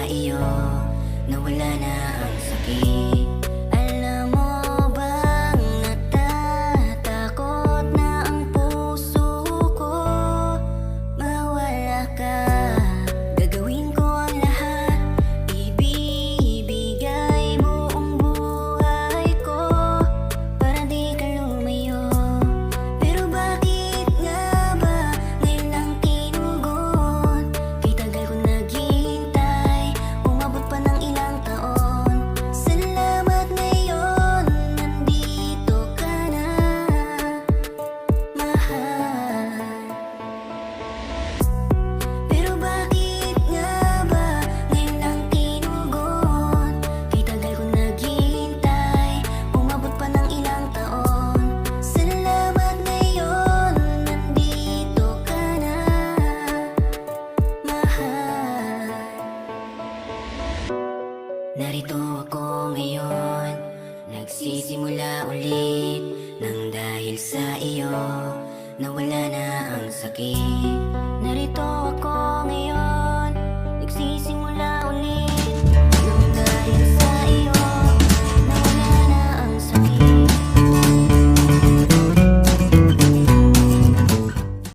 iyo, nawala na ang sakit. Alam mo bang natatakot na ang puso ko mawala ka? Gagawin ko ang lahat, ibibigay buong buhay ko para di ka lumayo. Pero bakit nga ba ngayon lang tinugon? Kay tagal ko naghihintay, umabot pa ng ilang taon. Salamat ngayon, nandito ka na, mahal. Pero bakit nga ba ngayon lang tinugon? Kay tagal ko naghihintay, umabot pa ng ilang taon. Salamat ngayon, nandito ka na, mahal. Narito ako ngayon, nagsisimula ulit nang dahil sa iyo nawala na ang sakit. Narito ako ngayon,